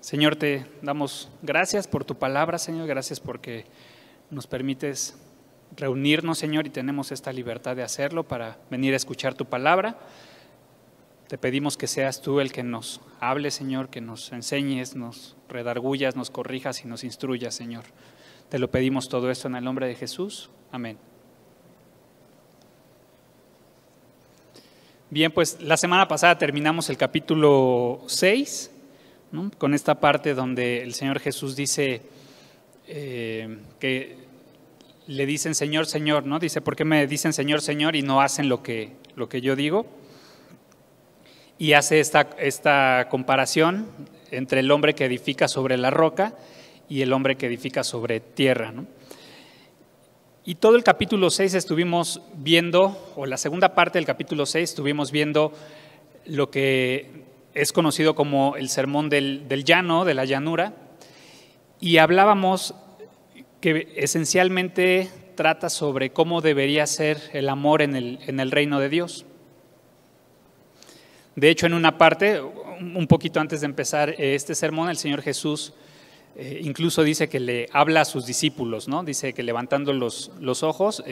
Señor, te damos gracias por tu palabra, Señor, gracias porque nos permites reunirnos, Señor, y tenemos esta libertad de hacerlo para venir a escuchar tu palabra. Te pedimos que seas tú el que nos hable, Señor, que nos enseñes, nos redargullas, nos corrijas y nos instruyas, Señor. Te lo pedimos todo esto en el nombre de Jesús. Amén. Bien, pues la semana pasada terminamos el capítulo 6, ¿no? Con esta parte donde el Señor Jesús dice que le dicen Señor, Señor, ¿no? Dice, ¿por qué me dicen Señor, Señor y no hacen lo que yo digo? Y hace esta comparación entre el hombre que edifica sobre la roca y el hombre que edifica sobre tierra, ¿no? Y todo el capítulo 6 estuvimos viendo, o la segunda parte del capítulo 6 estuvimos viendo lo que es conocido como el sermón del llano, de la llanura, y hablábamos que esencialmente trata sobre cómo debería ser el amor en el reino de Dios. De hecho, en una parte, un poquito antes de empezar este sermón, el Señor Jesús incluso dice que le habla a sus discípulos, ¿no? Dice que levantando los ojos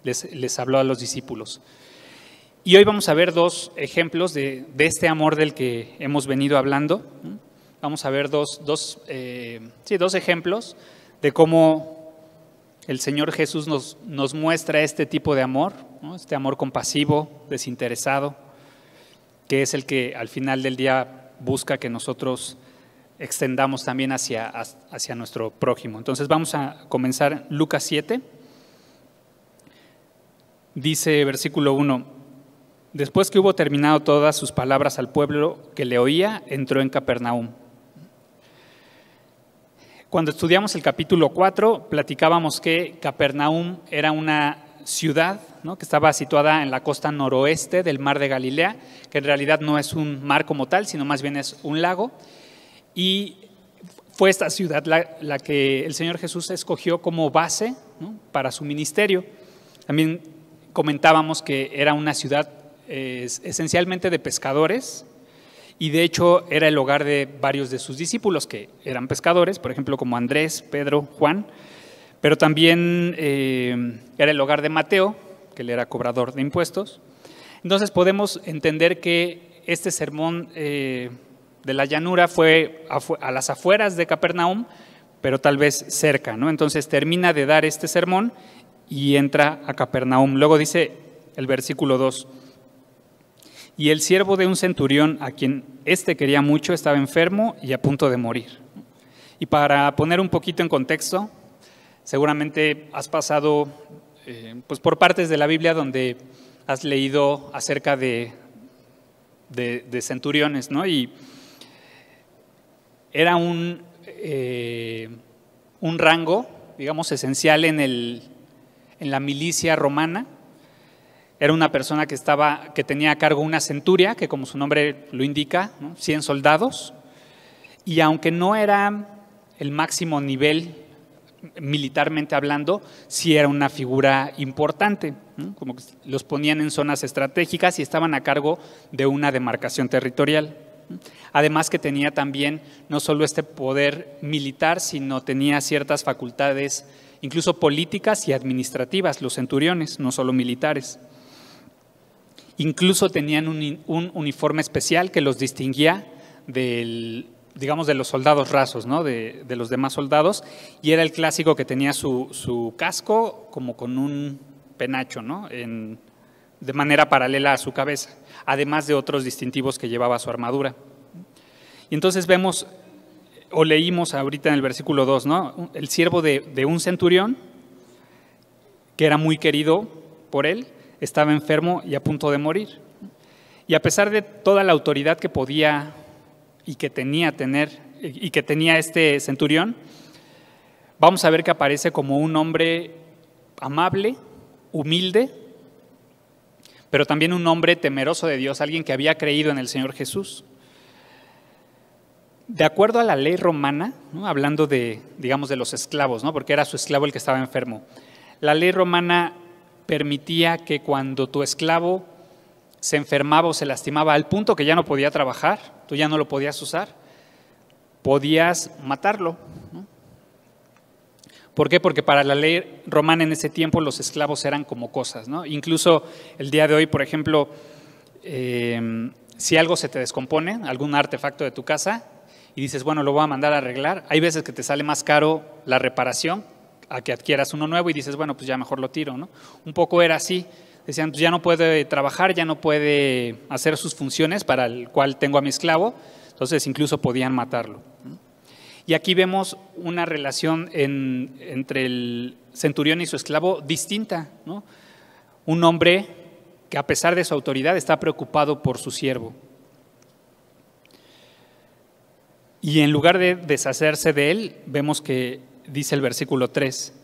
les habló a los discípulos. Y hoy vamos a ver dos ejemplos de este amor del que hemos venido hablando. Vamos a ver dos ejemplos de cómo el Señor Jesús nos muestra este tipo de amor, ¿no? Este amor compasivo, desinteresado, que es el que al final del día busca que nosotros extendamos también hacia nuestro prójimo. Entonces vamos a comenzar Lucas 7. Dice versículo 1, después que hubo terminado todas sus palabras al pueblo que le oía, entró en Capernaum. Cuando estudiamos el capítulo 4, platicábamos que Capernaum era una ciudad, ¿no? Que estaba situada en la costa noroeste del mar de Galilea, que en realidad no es un mar como tal, sino más bien es un lago. Y fue esta ciudad la que el Señor Jesús escogió como base, ¿no? Para su ministerio. También comentábamos que era una ciudad esencialmente de pescadores, y de hecho era el hogar de varios de sus discípulos que eran pescadores, por ejemplo como Andrés, Pedro, Juan, pero también era el hogar de Mateo, que él era cobrador de impuestos. Entonces podemos entender que este sermón de la llanura fue a las afueras de Capernaum, pero tal vez cerca, ¿no? Entonces termina de dar este sermón y entra a Capernaum. Luego dice el versículo 2, y el siervo de un centurión a quien quería mucho estaba enfermo y a punto de morir. Y para poner un poquito en contexto, seguramente has pasado pues por partes de la Biblia donde has leído acerca de centuriones, ¿no? Y era un rango, digamos, esencial en la milicia romana. Era una persona que tenía a cargo una centuria, que como su nombre lo indica, ¿no? 100 soldados, y aunque no era el máximo nivel militarmente hablando, sí era una figura importante, ¿no? Como que los ponían en zonas estratégicas y estaban a cargo de una demarcación territorial. Además que tenía también no solo este poder militar, sino tenía ciertas facultades incluso políticas y administrativas, los centuriones, no solo militares. Incluso tenían un uniforme especial que los distinguía de los soldados rasos, ¿no? de los demás soldados, y era el clásico que tenía su casco como con un penacho, ¿no? De manera paralela a su cabeza, además de otros distintivos que llevaba su armadura. Y entonces vemos, o leímos ahorita en el versículo 2, ¿no? El siervo de un centurión, que era muy querido por él, estaba enfermo y a punto de morir. Y a pesar de toda la autoridad que podía y que tenía este centurión, vamos a ver que aparece como un hombre amable, humilde, pero también un hombre temeroso de Dios, alguien que había creído en el Señor Jesús. De acuerdo a la ley romana, ¿no? Hablando de los esclavos, ¿no? Porque era su esclavo el que estaba enfermo, la ley romana permitía que cuando tu esclavo se enfermaba o se lastimaba al punto que ya no podía trabajar, tú ya no lo podías usar, podías matarlo, ¿no? ¿Por qué? Porque para la ley romana en ese tiempo los esclavos eran como cosas, ¿no? Incluso el día de hoy, por ejemplo, si algo se te descompone, algún artefacto de tu casa, y dices, bueno, lo voy a mandar a arreglar, hay veces que te sale más caro la reparación a que adquieras uno nuevo y dices, bueno, pues ya mejor lo tiro, ¿no? Un poco era así, decían, pues ya no puede trabajar, ya no puede hacer sus funciones para el cual tengo a mi esclavo, entonces incluso podían matarlo, ¿no? Y aquí vemos una relación entre el centurión y su esclavo distinta, ¿no? Un hombre que a pesar de su autoridad está preocupado por su siervo. Y en lugar de deshacerse de él, vemos que dice el versículo 3,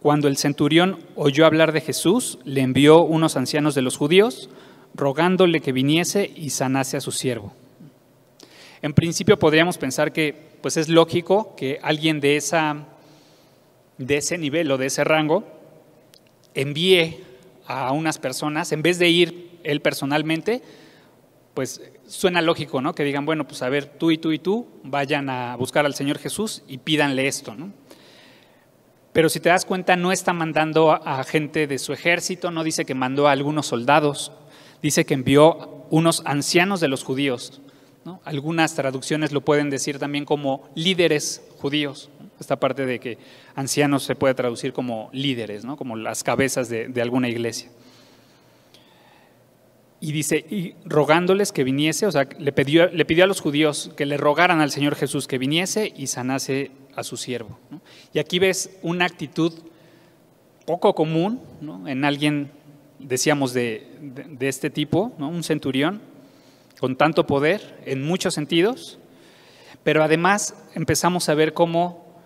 cuando el centurión oyó hablar de Jesús, le envió unos ancianos de los judíos, rogándole que viniese y sanase a su siervo. En principio podríamos pensar que pues es lógico que alguien de ese nivel o de ese rango envíe a unas personas, en vez de ir él personalmente, pues suena lógico, ¿no? Que digan, bueno, pues a ver, tú y tú y tú vayan a buscar al Señor Jesús y pídanle esto, ¿no? Pero si te das cuenta, no está mandando a gente de su ejército, no dice que mandó a algunos soldados, dice que envió unos ancianos de los judíos, ¿no? Algunas traducciones lo pueden decir también como líderes judíos, ¿no? Esta parte de que ancianos se puede traducir como líderes, ¿no? Como las cabezas de alguna iglesia. Y dice, y rogándoles que viniese, o sea, le pidió a los judíos que le rogaran al Señor Jesús que viniese y sanase a su siervo, ¿no? Y aquí ves una actitud poco común, ¿no? En alguien, decíamos, de este tipo, ¿no? Un centurión con tanto poder en muchos sentidos, pero además empezamos a ver cómo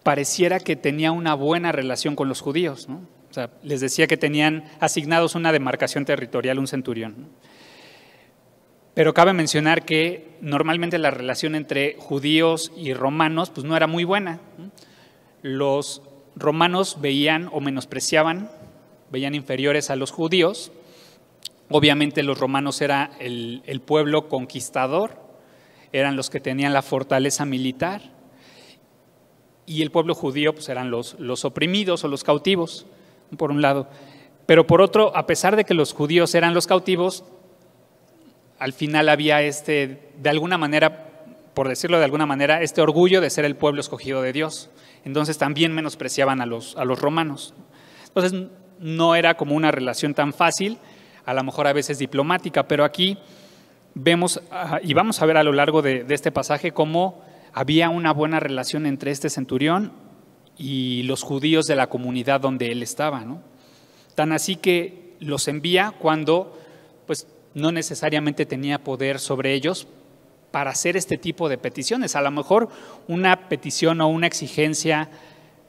pareciera que tenía una buena relación con los judíos, ¿no? O sea, les decía que tenían asignados una demarcación territorial, un centurión, ¿no? Pero cabe mencionar que normalmente la relación entre judíos y romanos pues no era muy buena, ¿no? Los romanos veían o menospreciaban, veían inferiores a los judíos. Obviamente los romanos era el pueblo conquistador, eran los que tenían la fortaleza militar, y el pueblo judío pues eran los oprimidos o los cautivos, por un lado. Pero por otro, a pesar de que los judíos eran los cautivos, al final había de alguna manera, por decirlo de alguna manera, este orgullo de ser el pueblo escogido de Dios. Entonces también menospreciaban a los romanos. Entonces no era como una relación tan fácil, a lo mejor a veces diplomática, pero aquí vemos, y vamos a ver a lo largo de este pasaje, cómo había una buena relación entre este centurión y los judíos de la comunidad donde él estaba, ¿no? Tan así que los envía cuando pues no necesariamente tenía poder sobre ellos para hacer este tipo de peticiones. A lo mejor una petición o una exigencia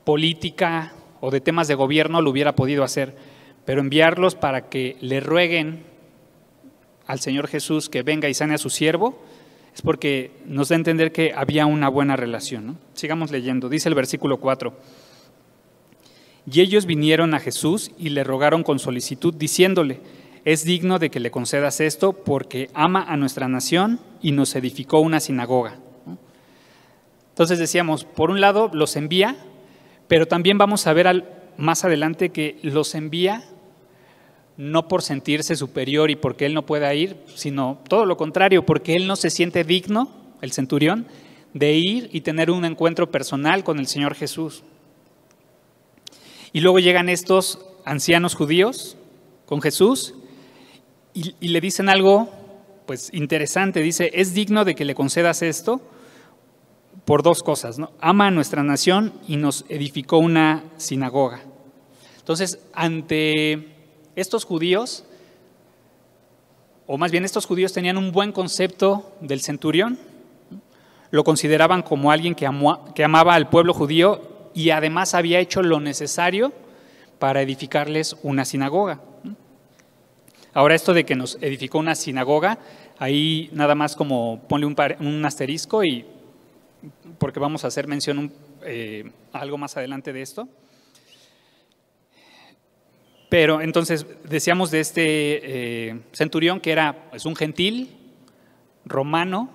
política o de temas de gobierno lo hubiera podido hacer, pero enviarlos para que le rueguen al Señor Jesús que venga y sane a su siervo es porque nos da a entender que había una buena relación, ¿no? Sigamos leyendo, dice el versículo 4. Y ellos vinieron a Jesús y le rogaron con solicitud, diciéndole, es digno de que le concedas esto porque ama a nuestra nación y nos edificó una sinagoga, ¿no? Entonces decíamos, por un lado los envía, pero también vamos a ver más adelante que los envía no por sentirse superior y porque él no pueda ir, sino todo lo contrario, porque él no se siente digno, el centurión, de ir y tener un encuentro personal con el Señor Jesús. Y luego llegan estos ancianos judíos con Jesús y le dicen algo pues interesante, dice, es digno de que le concedas esto por dos cosas, ¿no? Ama a nuestra nación y nos edificó una sinagoga. Entonces, ante estos judíos, o más bien estos judíos tenían un buen concepto del centurión, lo consideraban como alguien que amaba al pueblo judío y además había hecho lo necesario para edificarles una sinagoga. Ahora esto de que nos edificó una sinagoga, ahí nada más como ponle un asterisco y porque vamos a hacer mención algo más adelante de esto. Pero entonces decíamos de este centurión que era pues, un gentil romano,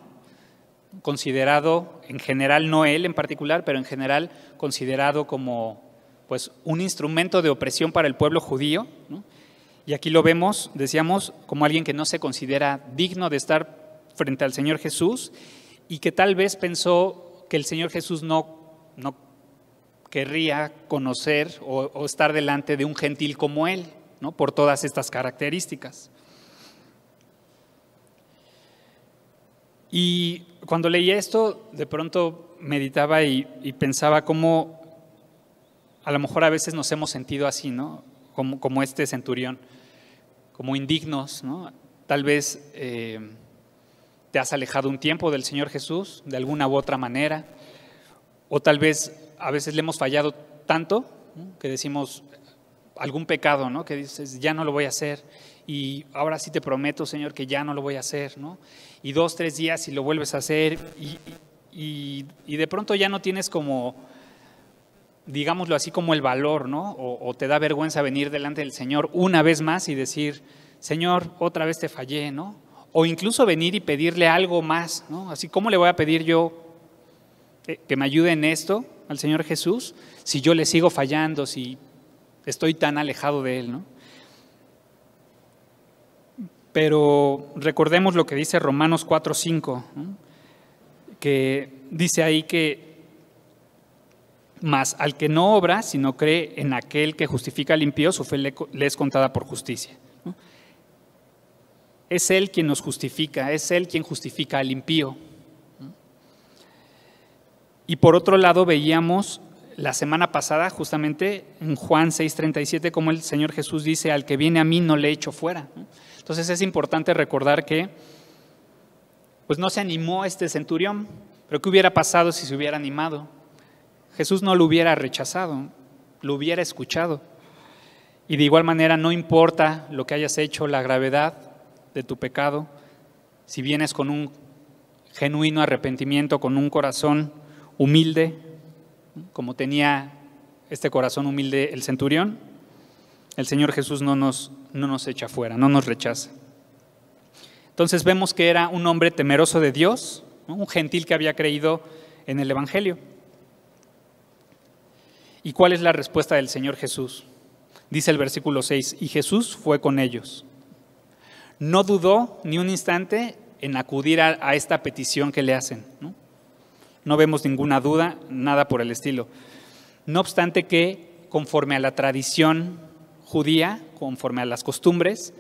considerado en general, no él en particular, pero en general considerado como pues, un instrumento de opresión para el pueblo judío, ¿no? Y aquí lo vemos, decíamos, como alguien que no se considera digno de estar frente al Señor Jesús y que tal vez pensó que el Señor Jesús no querría conocer o estar delante de un gentil como él, ¿no? Por todas estas características. Y cuando leía esto, de pronto meditaba y pensaba cómo a lo mejor a veces nos hemos sentido así, ¿no? Como este centurión, como indignos, ¿no? Tal vez te has alejado un tiempo del Señor Jesús de alguna u otra manera, o tal vez a veces le hemos fallado tanto, ¿no? Que decimos algún pecado, ¿no? Que dices, ya no lo voy a hacer, y ahora sí te prometo, Señor, que ya no lo voy a hacer, ¿no? Y 2, 3 días y lo vuelves a hacer, y de pronto ya no tienes como, digámoslo así, como el valor, ¿no? O te da vergüenza venir delante del Señor una vez más y decir, Señor, otra vez te fallé, ¿no? O incluso venir y pedirle algo más, ¿no? Así, ¿cómo le voy a pedir yo que me ayude en esto al Señor Jesús si yo le sigo fallando, si estoy tan alejado de Él, ¿no? Pero recordemos lo que dice Romanos 4:5, ¿no? Que dice ahí que mas al que no obra, sino cree en aquel que justifica al impío, su fe le es contada por justicia, ¿no? Es Él quien nos justifica, es Él quien justifica al impío. Y por otro lado veíamos la semana pasada justamente en Juan 6:37 como el Señor Jesús dice, al que viene a mí no le echo fuera. Entonces es importante recordar que pues no se animó este centurión, pero ¿qué hubiera pasado si se hubiera animado? Jesús no lo hubiera rechazado, lo hubiera escuchado. Y de igual manera no importa lo que hayas hecho, la gravedad de tu pecado, si vienes con un genuino arrepentimiento, con un corazón humilde, como tenía este corazón humilde el centurión, el Señor Jesús no nos echa fuera, no nos rechaza. Entonces vemos que era un hombre temeroso de Dios, ¿no? Un gentil que había creído en el Evangelio. ¿Y cuál es la respuesta del Señor Jesús? Dice el versículo 6, y Jesús fue con ellos. No dudó ni un instante en acudir a esta petición que le hacen, ¿no? No vemos ninguna duda, nada por el estilo. No obstante que, conforme a la tradición judía, conforme a las costumbres,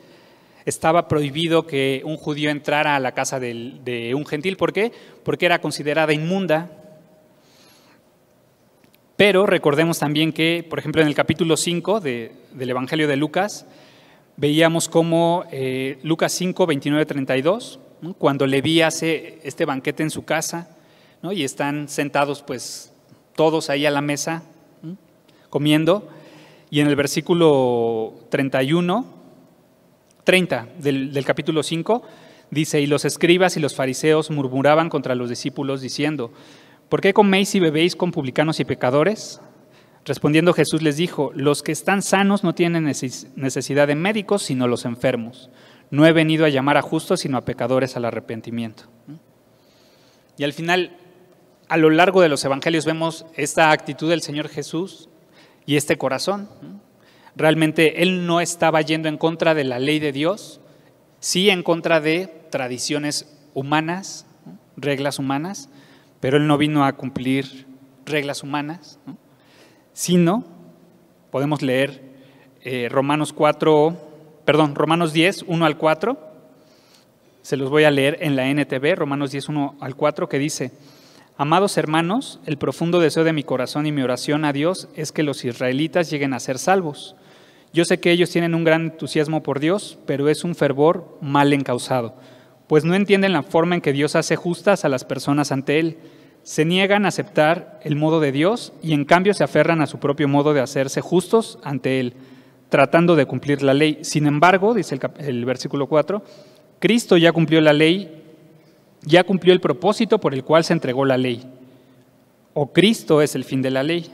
estaba prohibido que un judío entrara a la casa de un gentil. ¿Por qué? Porque era considerada inmunda. Pero recordemos también que, por ejemplo, en el capítulo 5 del Evangelio de Lucas, veíamos cómo Lucas 5, 29, 32, ¿no? Cuando Leví hace este banquete en su casa, ¿no? Y están sentados pues todos ahí a la mesa, ¿no? Comiendo, y en el versículo 30 del capítulo 5 dice, y los escribas y los fariseos murmuraban contra los discípulos diciendo, ¿por qué coméis y bebéis con publicanos y pecadores? Respondiendo Jesús les dijo, los que están sanos no tienen necesidad de médicos, sino los enfermos. No he venido a llamar a justos, sino a pecadores al arrepentimiento. Y al final, a lo largo de los evangelios vemos esta actitud del Señor Jesús y este corazón. Realmente Él no estaba yendo en contra de la ley de Dios, sí en contra de tradiciones humanas, reglas humanas, pero Él no vino a cumplir reglas humanas, ¿no? Sino, podemos leer Romanos 10, 1 al 4, se los voy a leer en la NTV, Romanos 10, 1 al 4, que dice, amados hermanos, el profundo deseo de mi corazón y mi oración a Dios es que los israelitas lleguen a ser salvos. Yo sé que ellos tienen un gran entusiasmo por Dios, pero es un fervor mal encausado, pues no entienden la forma en que Dios hace justas a las personas ante Él. Se niegan a aceptar el modo de Dios y en cambio se aferran a su propio modo de hacerse justos ante Él, tratando de cumplir la ley. Sin embargo, dice el versículo 4, Cristo ya cumplió la ley, ya cumplió el propósito por el cual se entregó la ley. O Cristo es el fin de la ley.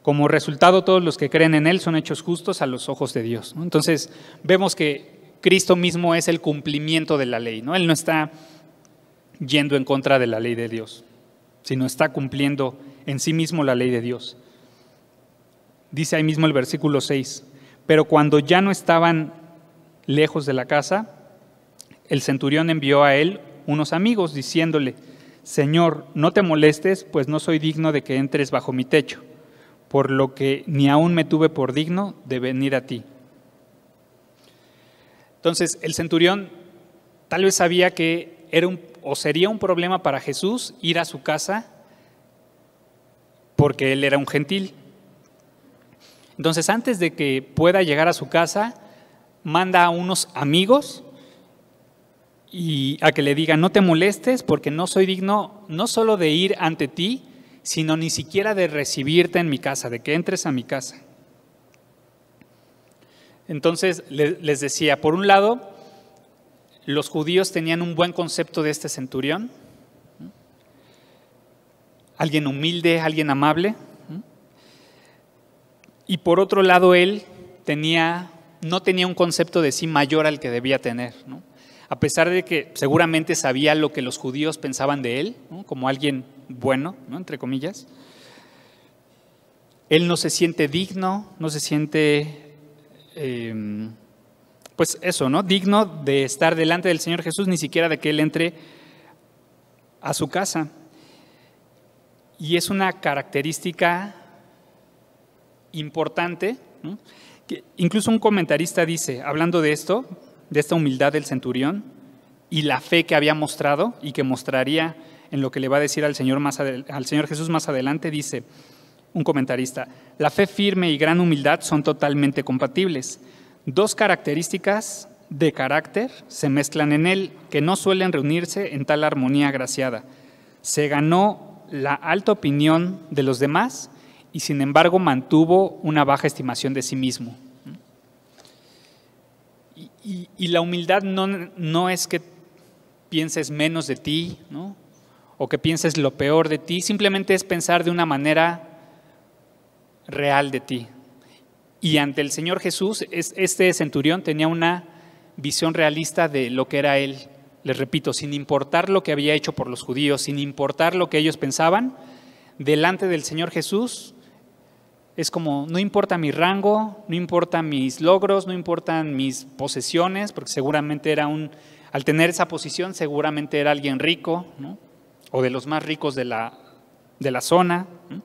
Como resultado, todos los que creen en Él son hechos justos a los ojos de Dios, ¿no? Entonces, vemos que Cristo mismo es el cumplimiento de la ley, ¿no? Él no está yendo en contra de la ley de Dios, sino está cumpliendo en sí mismo la ley de Dios. Dice ahí mismo el versículo 6, pero cuando ya no estaban lejos de la casa, el centurión envió a él unos amigos diciéndole: Señor, no te molestes, pues no soy digno de que entres bajo mi techo, por lo que ni aún me tuve por digno de venir a ti. Entonces, el centurión tal vez sabía que sería un problema para Jesús ir a su casa porque él era un gentil. Entonces, antes de que pueda llegar a su casa, manda a unos amigos y a que le digan: no te molestes porque no soy digno no solo de ir ante ti, sino ni siquiera de recibirte en mi casa, de que entres a mi casa. Entonces les decía, por un lado, los judíos tenían un buen concepto de este centurión, alguien humilde, alguien amable, y por otro lado él no tenía un concepto de sí mayor al que debía tener, ¿no? A pesar de que seguramente sabía lo que los judíos pensaban de él, ¿no? Como alguien bueno, ¿no? Entre comillas, él no se siente digno, no se siente, pues eso, ¿no? Digno de estar delante del Señor Jesús, ni siquiera de que él entre a su casa. Y es una característica importante, ¿no? Que incluso un comentarista dice, hablando de esto, de esta humildad del centurión y la fe que había mostrado y que mostraría en lo que le va a decir al Señor Jesús más adelante, dice un comentarista: la fe firme y gran humildad son totalmente compatibles. Dos características de carácter se mezclan en él que no suelen reunirse en tal armonía agraciada. Se ganó la alta opinión de los demás y sin embargo mantuvo una baja estimación de sí mismo. Y la humildad no es que pienses menos de ti, ¿no? O que pienses lo peor de ti, simplemente es pensar de una manera real de ti. Y ante el Señor Jesús, este centurión tenía una visión realista de lo que era él. Les repito, sin importar lo que había hecho por los judíos, sin importar lo que ellos pensaban, delante del Señor Jesús es como: no importa mi rango, no importa mis logros, no importan mis posesiones, porque seguramente al tener esa posición, seguramente era alguien rico, ¿no? O de los más ricos de la zona, ¿no?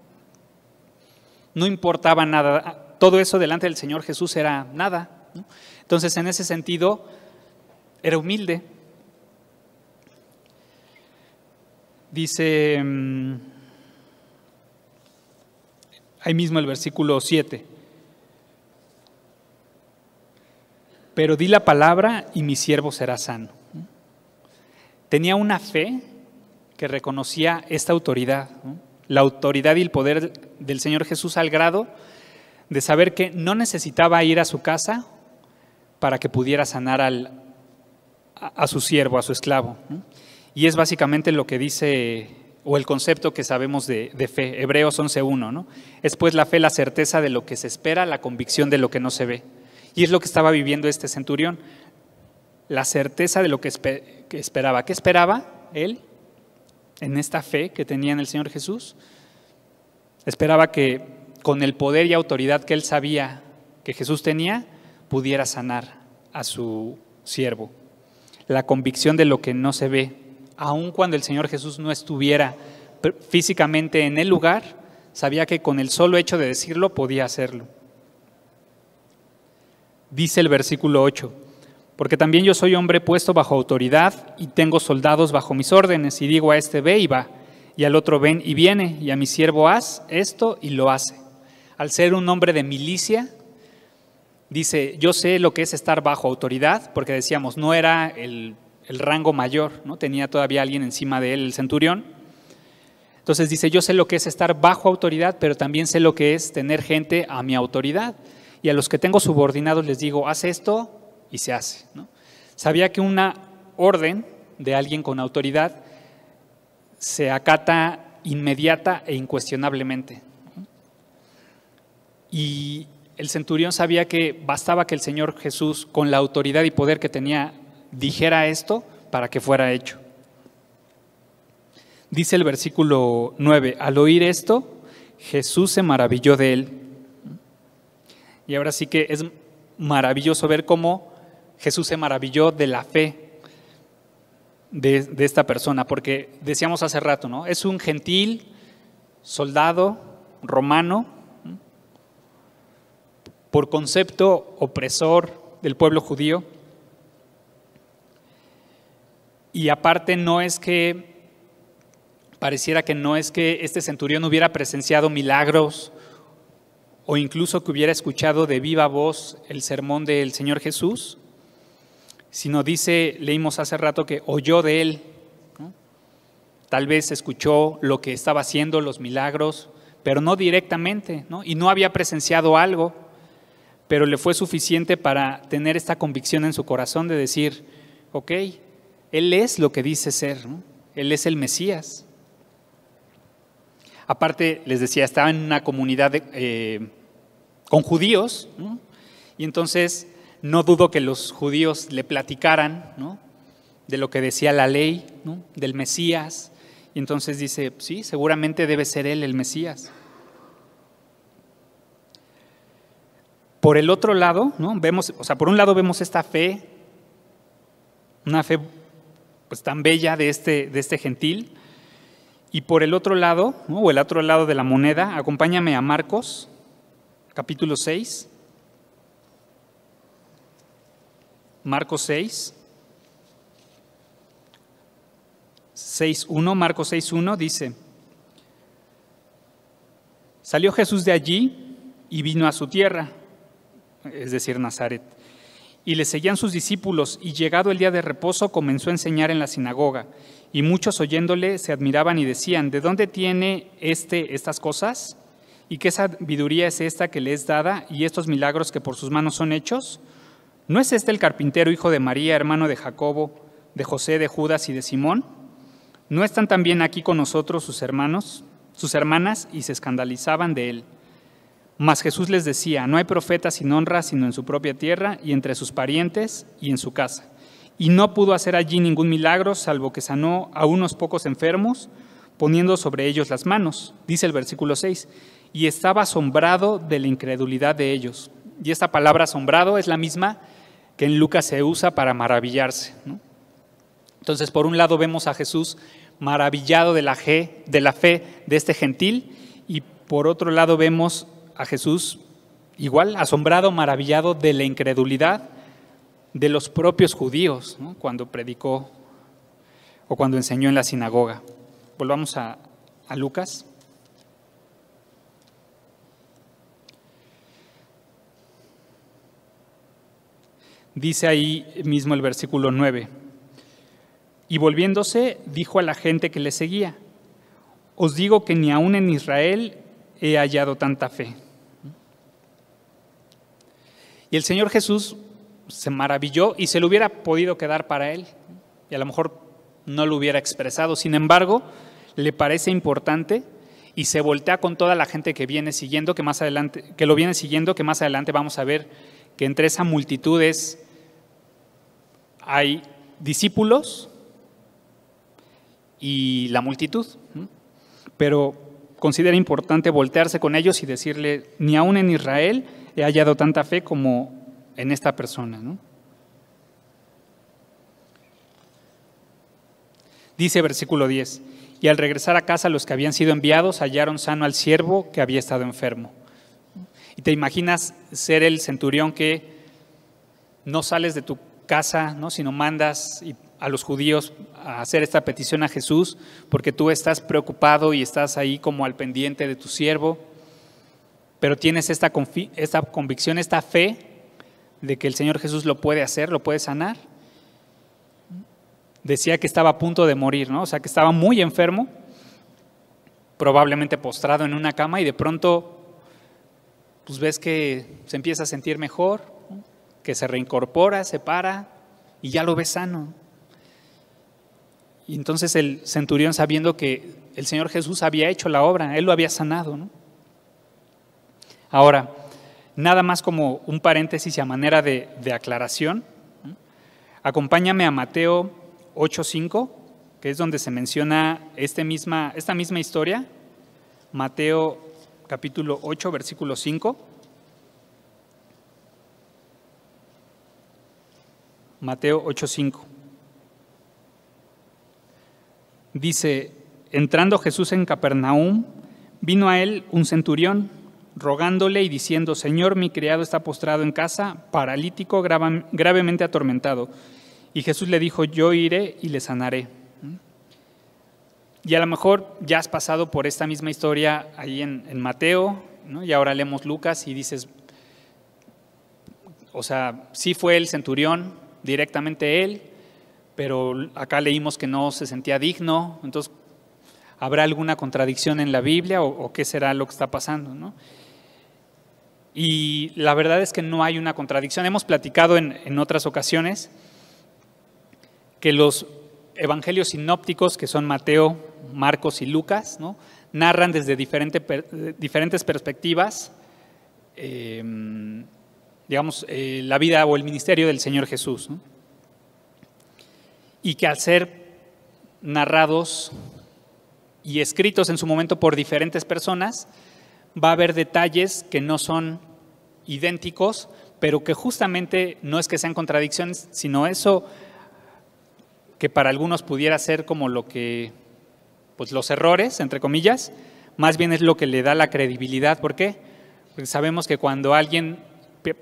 No importaba nada, todo eso delante del Señor Jesús era nada, ¿no? Entonces, en ese sentido, era humilde. Dice ahí mismo el versículo 7: pero di la palabra y mi siervo será sano. Tenía una fe que reconocía esta autoridad, ¿no? La autoridad y el poder del Señor Jesús, al grado de saber que no necesitaba ir a su casa para que pudiera sanar a su siervo, a su esclavo, ¿no? Y es básicamente lo que dice, o el concepto que sabemos de fe, Hebreos 11:1, ¿no? Es pues la fe la certeza de lo que se espera, la convicción de lo que no se ve. Y es lo que estaba viviendo este centurión, la certeza de lo que esperaba. ¿Qué esperaba él en esta fe que tenía en el Señor Jesús? Esperaba que con el poder y autoridad que él sabía que Jesús tenía, pudiera sanar a su siervo. La convicción de lo que no se ve. Aun cuando el Señor Jesús no estuviera físicamente en el lugar, sabía que con el solo hecho de decirlo podía hacerlo. Dice el versículo 8: porque también yo soy hombre puesto bajo autoridad y tengo soldados bajo mis órdenes, y digo a este: ve y va, y al otro: ven y viene, y a mi siervo: haz esto, y lo hace. Al ser un hombre de milicia, dice: yo sé lo que es estar bajo autoridad, porque decíamos, no era el rango mayor, ¿no? Tenía todavía alguien encima de él, el centurión. Entonces dice: yo sé lo que es estar bajo autoridad, pero también sé lo que es tener gente a mi autoridad. Y a los que tengo subordinados les digo: haz esto, y se hace, ¿no? Sabía que una orden de alguien con autoridad se acata inmediata e incuestionablemente. Y el centurión sabía que bastaba que el Señor Jesús, con la autoridad y poder que tenía, dijera esto para que fuera hecho. Dice el versículo 9, al oír esto, Jesús se maravilló de él. Y ahora sí que es maravilloso ver cómo Jesús se maravilló de la fe de esta persona, porque decíamos hace rato, ¿no? Es un gentil, soldado, romano, por concepto opresor del pueblo judío. Y aparte pareciera que no es que este centurión hubiera presenciado milagros o incluso que hubiera escuchado de viva voz el sermón del Señor Jesús, sino leímos hace rato que oyó de él, ¿no? Tal vez escuchó lo que estaba haciendo, los milagros, pero no directamente, ¿no? Y no había presenciado algo, pero le fue suficiente para tener esta convicción en su corazón de decir, ok, Él es lo que dice ser, ¿no? Él es el Mesías. Aparte, les decía, estaba en una comunidad con judíos, ¿no? Y entonces no dudo que los judíos le platicaran, ¿no?, de lo que decía la ley, ¿no?, del Mesías. Y entonces dice, sí, seguramente debe ser él el Mesías. Por el otro lado, ¿no?, por un lado vemos esta fe, una fe pues tan bella de este gentil, y por el otro lado, ¿no?, o el otro lado de la moneda, acompáñame a Marcos, capítulo 6. Marcos 6, 6:1, Marcos 6:1 dice, salió Jesús de allí y vino a su tierra, es decir, Nazaret, y le seguían sus discípulos, y llegado el día de reposo comenzó a enseñar en la sinagoga, y muchos oyéndole se admiraban y decían, ¿de dónde tiene estas cosas? ¿Y qué sabiduría es esta que le es dada, y estos milagros que por sus manos son hechos? ¿No es este el carpintero, hijo de María, hermano de Jacobo, de José, de Judas y de Simón? ¿No están también aquí con nosotros sus hermanas? Y se escandalizaban de él. Mas Jesús les decía, no hay profeta sin honra, sino en su propia tierra y entre sus parientes y en su casa. Y no pudo hacer allí ningún milagro, salvo que sanó a unos pocos enfermos, poniendo sobre ellos las manos. Dice el versículo 6, y estaba asombrado de la incredulidad de ellos. Y esta palabra asombrado es la misma que en Lucas se usa para maravillarse, ¿no? Entonces, por un lado vemos a Jesús maravillado de la fe de este gentil, y por otro lado vemos a Jesús igual asombrado, maravillado de la incredulidad de los propios judíos, ¿no?, cuando predicó o cuando enseñó en la sinagoga. Volvamos a Lucas. Dice ahí mismo el versículo 9, y volviéndose dijo a la gente que le seguía, os digo que ni aún en Israel he hallado tanta fe. Y el Señor Jesús se maravilló y se lo hubiera podido quedar para él, y a lo mejor no lo hubiera expresado. Sin embargo, le parece importante y se voltea con toda la gente que viene siguiendo, que más adelante vamos a ver que entre esa multitud hay discípulos y la multitud, ¿no? Pero considera importante voltearse con ellos y decirle, ni aún en Israel he hallado tanta fe como en esta persona, ¿no? Dice versículo 10, y al regresar a casa los que habían sido enviados hallaron sano al siervo que había estado enfermo. Y te imaginas ser el centurión que no sales de tu casa, ¿no?, sino mandas a los judíos a hacer esta petición a Jesús porque tú estás preocupado y estás ahí como al pendiente de tu siervo, pero tienes esta convicción, esta fe de que el Señor Jesús lo puede hacer, lo puede sanar. Decía que estaba a punto de morir, ¿no? O sea, que estaba muy enfermo, probablemente postrado en una cama, y de pronto pues ves que se empieza a sentir mejor, ¿no?, que se reincorpora, se para y ya lo ves sano. Y entonces el centurión, sabiendo que el Señor Jesús había hecho la obra, Él lo había sanado, ¿no? Ahora, nada más como un paréntesis y a manera de aclaración, ¿no?, acompáñame a Mateo 8:5, que es donde se menciona esta misma historia, Mateo capítulo 8, versículo 5. Mateo 8:5. Dice: entrando Jesús en Capernaum, vino a él un centurión, rogándole y diciendo: Señor, mi criado está postrado en casa, paralítico, gravemente atormentado. Y Jesús le dijo: yo iré y le sanaré. Y a lo mejor ya has pasado por esta misma historia ahí en Mateo, ¿no? Y ahora leemos Lucas y dices, o sea, sí fue el centurión, directamente él, pero acá leímos que no se sentía digno. Entonces, ¿habrá alguna contradicción en la Biblia o qué será lo que está pasando, ¿no? Y la verdad es que no hay una contradicción. Hemos platicado en otras ocasiones que los evangelios sinópticos, que son Mateo, Marcos y Lucas, ¿no?, narran desde diferentes perspectivas, la vida o el ministerio del Señor Jesús, ¿no? Y que al ser narrados y escritos en su momento por diferentes personas, va a haber detalles que no son idénticos, pero que justamente no es que sean contradicciones, sino eso que para algunos pudiera ser como lo que, pues los errores, entre comillas, más bien es lo que le da la credibilidad. ¿Por qué? Porque sabemos que cuando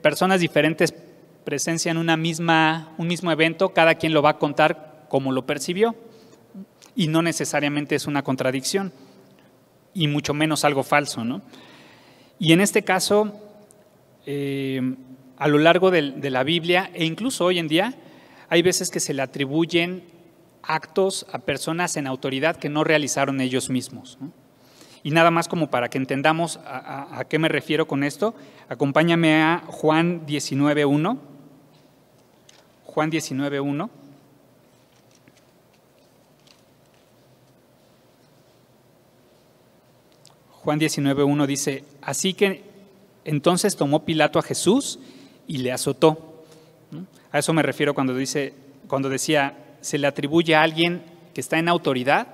personas diferentes presencian un mismo evento, cada quien lo va a contar como lo percibió, y no necesariamente es una contradicción, y mucho menos algo falso, ¿no? Y en este caso, a lo largo de la Biblia, e incluso hoy en día, hay veces que se le atribuyen actos a personas en autoridad que no realizaron ellos mismos, ¿no? Y nada más como para que entendamos a qué me refiero con esto, acompáñame a Juan 19:1. Juan 19:1. Juan 19:1 dice: así que entonces tomó Pilato a Jesús y le azotó. A eso me refiero cuando decía, se le atribuye a alguien que está en autoridad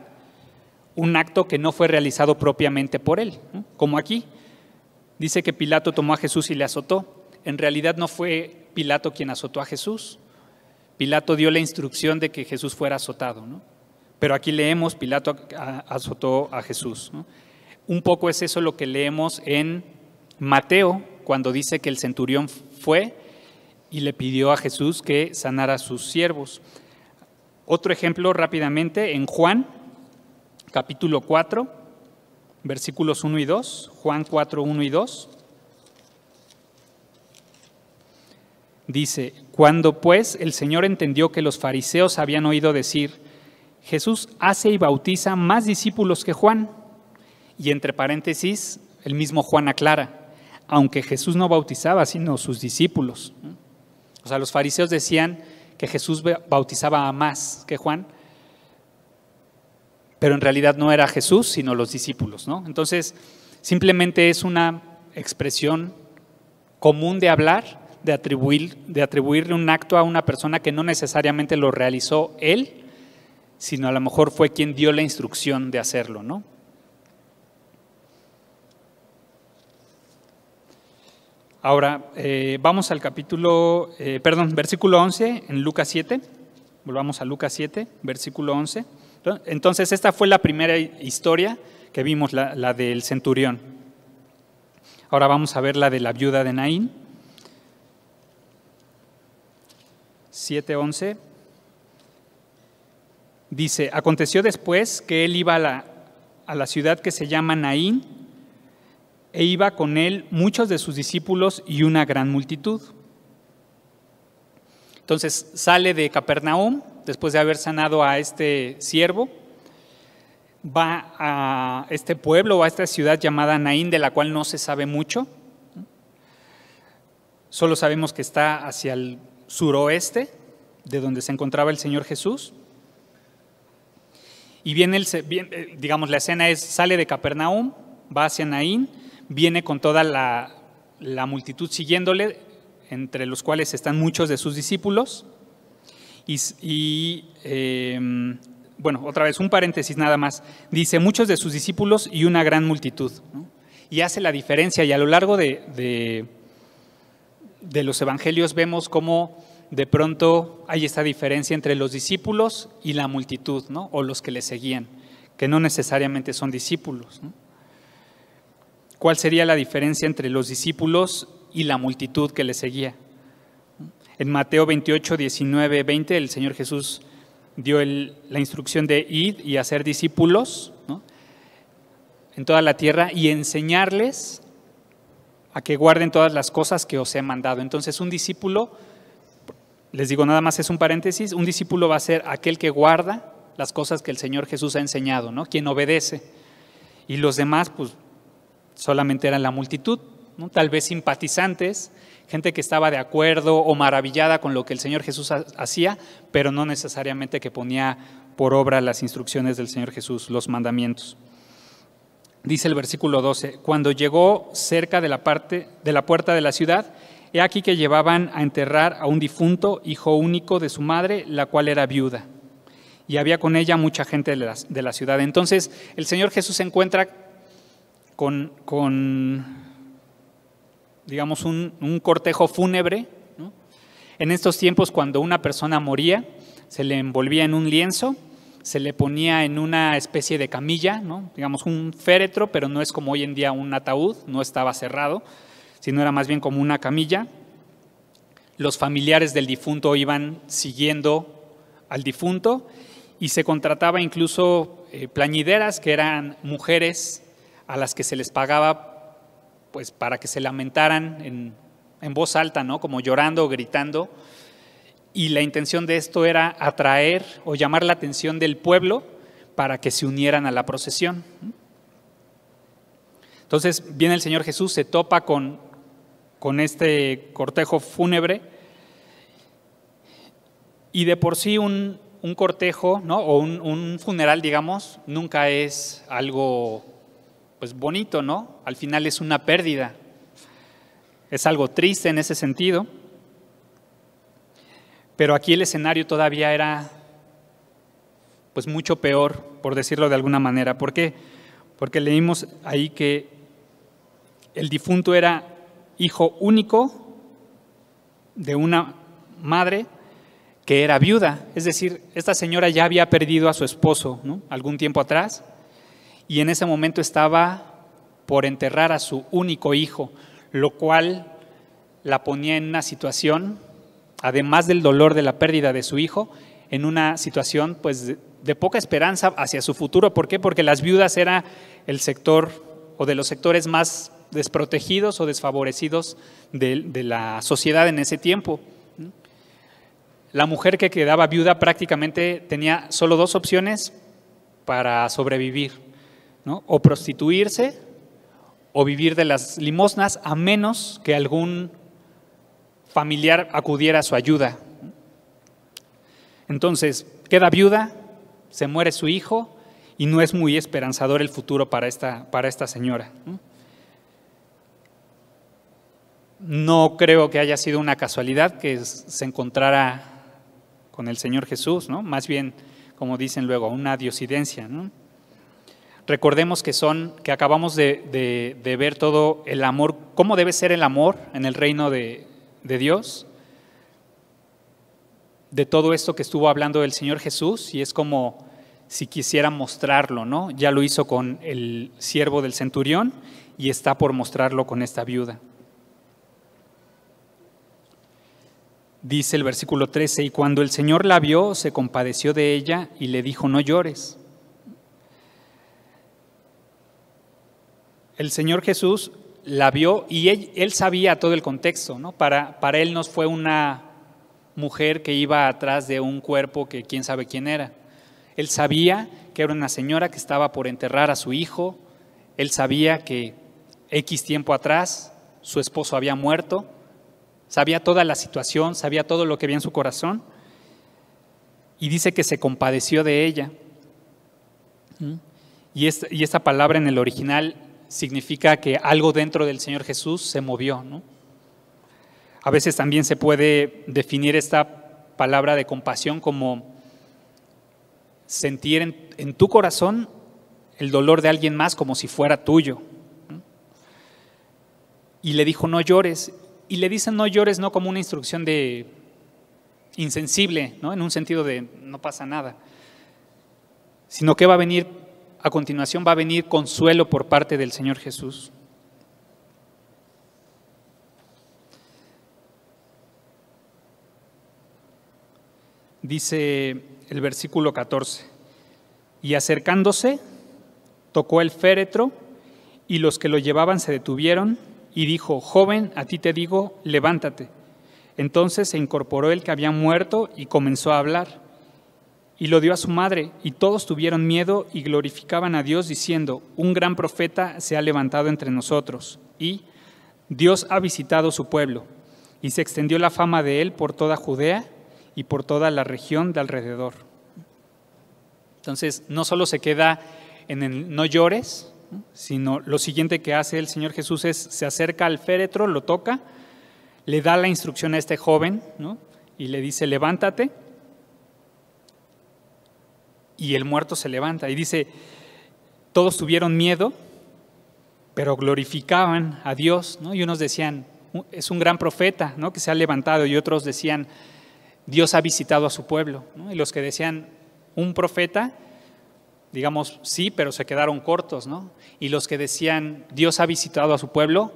un acto que no fue realizado propiamente por él, ¿no? Como aquí, dice que Pilato tomó a Jesús y le azotó. En realidad no fue Pilato quien azotó a Jesús. Pilato dio la instrucción de que Jesús fuera azotado, ¿no? Pero aquí leemos, Pilato azotó a Jesús, ¿no? Un poco es eso lo que leemos en Mateo, cuando dice que el centurión fue y le pidió a Jesús que sanara a sus siervos. Otro ejemplo rápidamente en Juan, capítulo 4, versículos 1 y 2, Juan 4, 1 y 2. Dice: cuando pues el Señor entendió que los fariseos habían oído decir, Jesús hace y bautiza más discípulos que Juan, y entre paréntesis, el mismo Juan aclara, aunque Jesús no bautizaba, sino sus discípulos. O sea, los fariseos decían que Jesús bautizaba a más que Juan, pero en realidad no era Jesús, sino los discípulos, ¿no? Entonces, simplemente es una expresión común de hablar, de atribuirle un acto a una persona que no necesariamente lo realizó él, sino a lo mejor fue quien dio la instrucción de hacerlo, ¿no? Ahora, vamos al versículo 11 en Lucas 7. Volvamos a Lucas 7, versículo 11. Entonces, esta fue la primera historia que vimos, la del centurión. Ahora vamos a ver la de la viuda de Naín. 7:11. Dice: aconteció después que él iba a la ciudad que se llama Naín, e iba con él muchos de sus discípulos y una gran multitud. Entonces sale de Capernaum, después de haber sanado a este siervo, va a este pueblo o a esta ciudad llamada Naín, de la cual no se sabe mucho. Solo sabemos que está hacia el suroeste de donde se encontraba el Señor Jesús. Y digamos, la escena es: sale de Capernaum, va hacia Naín, viene con toda la multitud siguiéndole, entre los cuales están muchos de sus discípulos, y bueno, otra vez, un paréntesis nada más. Dice, muchos de sus discípulos y una gran multitud, ¿no? Y hace la diferencia, y a lo largo de los evangelios vemos cómo de pronto hay esta diferencia entre los discípulos y la multitud, ¿no? O los que le seguían, que no necesariamente son discípulos, ¿no? ¿Cuál sería la diferencia entre los discípulos y la multitud que le seguía? En Mateo 28, 19, 20, el Señor Jesús dio la instrucción de ir y hacer discípulos, ¿no? En toda la tierra y enseñarles a que guarden todas las cosas que os he mandado. Entonces un discípulo, les digo nada más es un paréntesis, un discípulo va a ser aquel que guarda las cosas que el Señor Jesús ha enseñado, ¿no? Quien obedece. Y los demás pues solamente eran la multitud, ¿no? Tal vez simpatizantes, gente que estaba de acuerdo o maravillada con lo que el Señor Jesús hacía, pero no necesariamente que ponía por obra las instrucciones del Señor Jesús, los mandamientos. Dice el versículo 12, cuando llegó cerca de la puerta de la ciudad, he aquí que llevaban a enterrar a un difunto, hijo único de su madre, la cual era viuda. Y había con ella mucha gente de la ciudad. Entonces el Señor Jesús se encuentra con digamos, un cortejo fúnebre, ¿no? En estos tiempos, cuando una persona moría, se le envolvía en un lienzo, se le ponía en una especie de camilla, ¿no? Digamos un féretro, pero no es como hoy en día un ataúd, no estaba cerrado, sino era más bien como una camilla. Los familiares del difunto iban siguiendo al difunto y se contrataba incluso plañideras, que eran mujeres a las que se les pagaba pues para que se lamentaran en voz alta, ¿no? Como llorando o gritando, y la intención de esto era atraer o llamar la atención del pueblo para que se unieran a la procesión. Entonces viene el Señor Jesús, se topa con este cortejo fúnebre, y de por sí un cortejo, ¿no? O un funeral, digamos, nunca es algo pues bonito, ¿no? Al final es una pérdida, es algo triste en ese sentido, pero aquí el escenario todavía era pues mucho peor, por decirlo de alguna manera. ¿Por qué? Porque leímos ahí que el difunto era hijo único de una madre que era viuda, es decir, esta señora ya había perdido a su esposo, ¿no? Algún tiempo atrás, y en ese momento estaba por enterrar a su único hijo, lo cual la ponía en una situación, además del dolor de la pérdida de su hijo, en una situación pues de poca esperanza hacia su futuro. ¿Por qué? Porque las viudas era el sector o de los sectores más desprotegidos o desfavorecidos de la sociedad en ese tiempo. La mujer que quedaba viuda prácticamente tenía solo dos opciones para sobrevivir, ¿no? O prostituirse o vivir de las limosnas, a menos que algún familiar acudiera a su ayuda. Entonces, queda viuda, se muere su hijo y no es muy esperanzador el futuro para esta señora. No creo que haya sido una casualidad que se encontrara con el Señor Jesús, ¿no? Más bien, como dicen luego, una diosidencia, ¿no? Recordemos que acabamos de ver todo el amor, cómo debe ser el amor en el reino de Dios, de todo esto que estuvo hablando el Señor Jesús, y es como si quisiera mostrarlo, ¿no? Ya lo hizo con el siervo del centurión y está por mostrarlo con esta viuda. Dice el versículo 13, y cuando el Señor la vio, se compadeció de ella y le dijo, no llores. El Señor Jesús la vio y él sabía todo el contexto, ¿no? Para él no fue una mujer que iba atrás de un cuerpo que quién sabe quién era. Él sabía que era una señora que estaba por enterrar a su hijo. Él sabía que X tiempo atrás su esposo había muerto. Sabía toda la situación, sabía todo lo que había en su corazón. Y dice que se compadeció de ella. Y esta palabra en el original significa que algo dentro del Señor Jesús se movió, ¿no? A veces también se puede definir esta palabra de compasión como sentir en tu corazón el dolor de alguien más como si fuera tuyo. Y le dijo, no llores. Y le dicen no llores no como una instrucción de insensible, ¿no? En un sentido de no pasa nada, sino que va a venir, a continuación va a venir consuelo por parte del Señor Jesús. Dice el versículo 14, y acercándose, tocó el féretro, y los que lo llevaban se detuvieron, y dijo, joven, a ti te digo, levántate. Entonces se incorporó el que había muerto y comenzó a hablar, y lo dio a su madre, y todos tuvieron miedo y glorificaban a Dios, diciendo, un gran profeta se ha levantado entre nosotros, y Dios ha visitado su pueblo, y se extendió la fama de él por toda Judea y por toda la región de alrededor. Entonces, no solo se queda en el no llores, sino lo siguiente que hace el Señor Jesús es, se acerca al féretro, lo toca, le da la instrucción a este joven, ¿no? Y le dice, levántate, y el muerto se levanta. Y dice, todos tuvieron miedo, pero glorificaban a Dios, ¿no? Y unos decían, es un gran profeta, ¿no? Que se ha levantado, y otros decían, Dios ha visitado a su pueblo, ¿no? Y los que decían, un profeta, digamos, sí, pero se quedaron cortos, ¿no? Y los que decían, Dios ha visitado a su pueblo,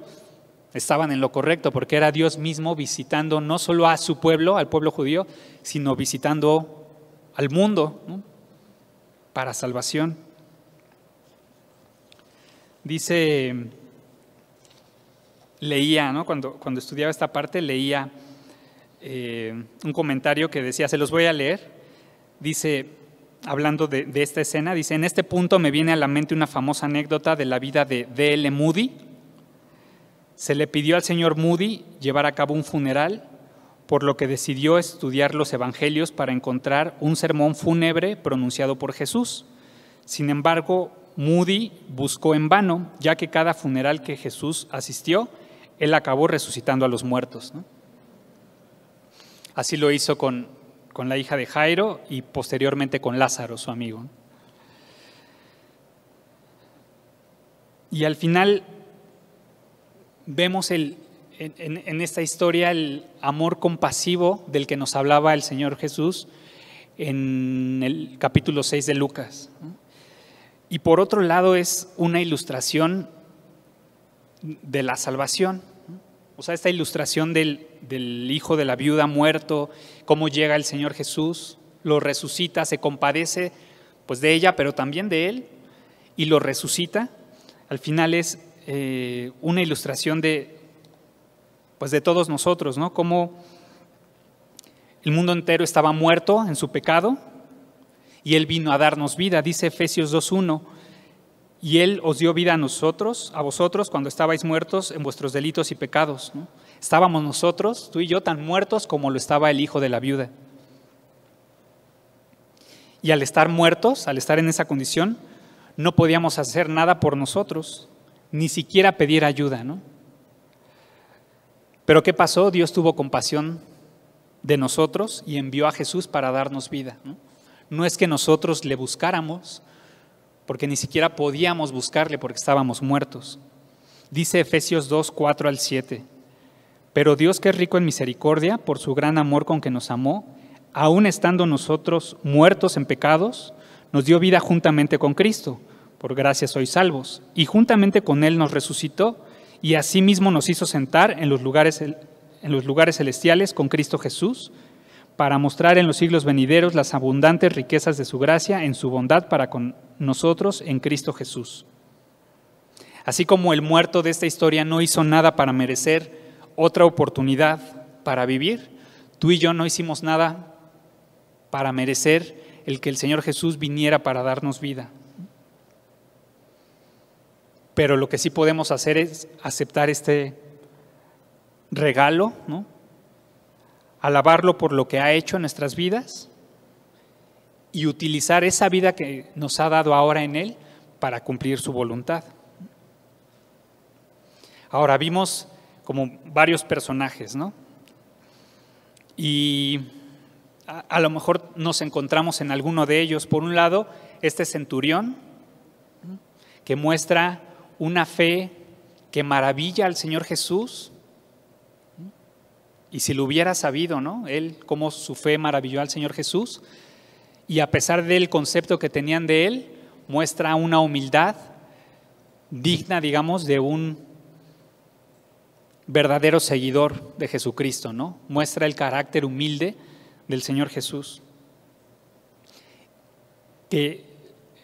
estaban en lo correcto, porque era Dios mismo visitando no solo a su pueblo, al pueblo judío, sino visitando al mundo, ¿no? Para salvación. Dice, leía, ¿no? Cuando estudiaba esta parte, leía un comentario que decía, se los voy a leer, dice, hablando de esta escena, dice, en este punto me viene a la mente una famosa anécdota de la vida de D.L. Moody. Se le pidió al señor Moody llevar a cabo un funeral, por lo que decidió estudiar los evangelios para encontrar un sermón fúnebre pronunciado por Jesús. Sin embargo, Moody buscó en vano, ya que cada funeral que Jesús asistió, él acabó resucitando a los muertos, ¿no? Así lo hizo con la hija de Jairo y posteriormente con Lázaro, su amigo. Y al final vemos en esta historia el amor compasivo del que nos hablaba el Señor Jesús en el capítulo 6 de Lucas. Y por otro lado es una ilustración de la salvación. O sea, esta ilustración del hijo de la viuda muerto, cómo llega el Señor Jesús, lo resucita, se compadece pues de ella, pero también de él, y lo resucita. Al final es una ilustración de todos nosotros, ¿no? Cómo el mundo entero estaba muerto en su pecado y Él vino a darnos vida. Dice Efesios 2:1, y Él os dio vida a vosotros, cuando estabais muertos en vuestros delitos y pecados, ¿no? Estábamos nosotros, tú y yo, tan muertos como lo estaba el hijo de la viuda. Y al estar muertos, al estar en esa condición, no podíamos hacer nada por nosotros, ni siquiera pedir ayuda, ¿no? Pero ¿qué pasó? Dios tuvo compasión de nosotros y envió a Jesús para darnos vida, ¿no? No es que nosotros le buscáramos, porque ni siquiera podíamos buscarle porque estábamos muertos. Dice Efesios 2:4-7, pero Dios, que es rico en misericordia, por su gran amor con que nos amó, aun estando nosotros muertos en pecados, nos dio vida juntamente con Cristo. Por gracia sois salvos. Y juntamente con Él nos resucitó y asimismo nos hizo sentar en los lugares celestiales con Cristo Jesús, para mostrar en los siglos venideros las abundantes riquezas de su gracia en su bondad para con nosotros en Cristo Jesús. Así como el muerto de esta historia no hizo nada para merecer otra oportunidad para vivir, tú y yo no hicimos nada para merecer el que el Señor Jesús viniera para darnos vida. Pero lo que sí podemos hacer es aceptar este regalo, ¿no? Alabarlo por lo que ha hecho en nuestras vidas y utilizar esa vida que nos ha dado ahora en Él para cumplir su voluntad. Ahora vimos como varios personajes, ¿no? Y a lo mejor nos encontramos en alguno de ellos. Por un lado, este centurión que muestra una fe que maravilla al Señor Jesús. Y si lo hubiera sabido, ¿no? Él, cómo su fe maravilló al Señor Jesús, y a pesar del concepto que tenían de él, muestra una humildad digna, digamos, de un verdadero seguidor de Jesucristo, ¿no? Muestra el carácter humilde del Señor Jesús. Que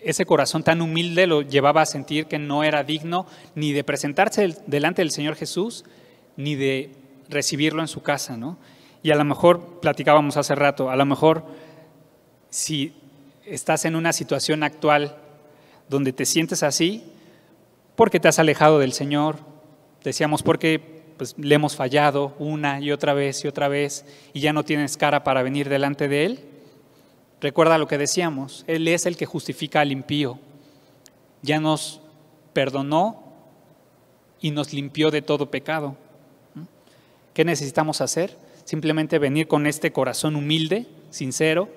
ese corazón tan humilde lo llevaba a sentir que no era digno ni de presentarse delante del Señor Jesús, ni de recibirlo en su casa, ¿no? Y a lo mejor, platicábamos hace rato, a lo mejor si estás en una situación actual donde te sientes así, porque te has alejado del Señor, decíamos porque pues, le hemos fallado una y otra vez y ya no tienes cara para venir delante de Él. Recuerda lo que decíamos, Él es el que justifica al impío, ya nos perdonó y nos limpió de todo pecado. ¿Qué necesitamos hacer? Simplemente venir con este corazón humilde, sincero,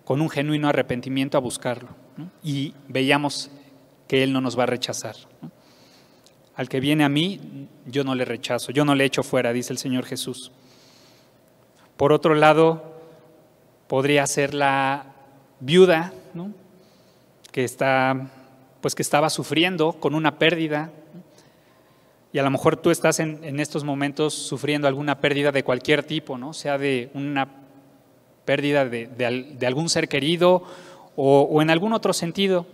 con un genuino arrepentimiento a buscarlo, ¿no? Y veíamos que Él no nos va a rechazar, ¿no? Al que viene a mí, yo no le rechazo, yo no le echo fuera, dice el Señor Jesús. Por otro lado, podría ser la viuda, ¿no? que estaba sufriendo con una pérdida. Y a lo mejor tú estás en estos momentos sufriendo alguna pérdida de cualquier tipo, ¿no? Sea de una pérdida de algún ser querido o en algún otro sentido.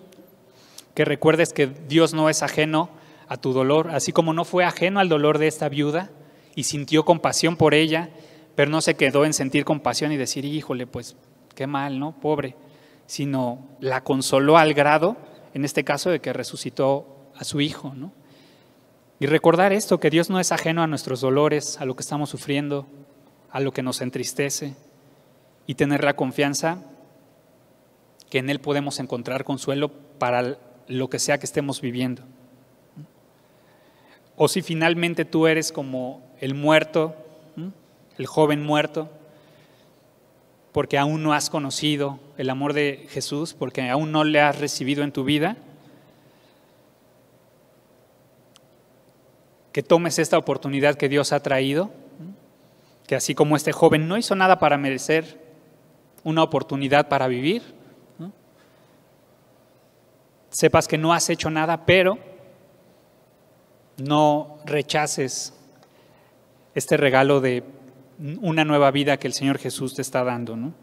Que recuerdes que Dios no es ajeno a tu dolor, así como no fue ajeno al dolor de esta viuda y sintió compasión por ella, pero no se quedó en sentir compasión y decir, híjole, pues qué mal, ¿no? Pobre, sino la consoló al grado, en este caso, de que resucitó a su hijo, ¿no? Y recordar esto, que Dios no es ajeno a nuestros dolores, a lo que estamos sufriendo, a lo que nos entristece, y tener la confianza que en Él podemos encontrar consuelo para lo que sea que estemos viviendo. O si finalmente tú eres como el muerto, el joven muerto, porque aún no has conocido el amor de Jesús, porque aún no le has recibido en tu vida, que tomes esta oportunidad que Dios ha traído, que así como este joven no hizo nada para merecer una oportunidad para vivir, ¿no? Sepas que no has hecho nada, pero no rechaces este regalo de una nueva vida que el Señor Jesús te está dando, ¿no?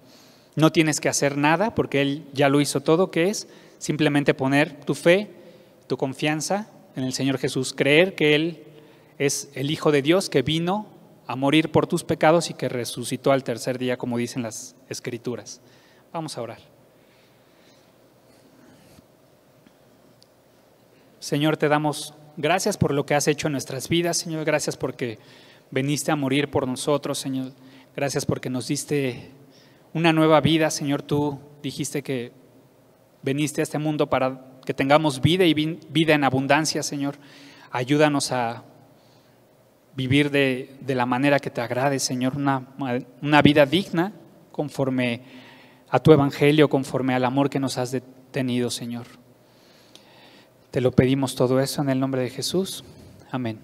No tienes que hacer nada porque Él ya lo hizo todo, que es simplemente poner tu fe, tu confianza en el Señor Jesús, creer que Él es el Hijo de Dios que vino a morir por tus pecados y que resucitó al tercer día, como dicen las Escrituras. Vamos a orar. Señor, te damos gracias por lo que has hecho en nuestras vidas, Señor. Gracias porque veniste a morir por nosotros, Señor. Gracias porque nos diste una nueva vida, Señor. Tú dijiste que veniste a este mundo para que tengamos vida y vida en abundancia, Señor. Ayúdanos a vivir de la manera que te agrade, Señor. Una vida digna conforme a tu evangelio, conforme al amor que nos has tenido, Señor. Te lo pedimos todo eso en el nombre de Jesús. Amén.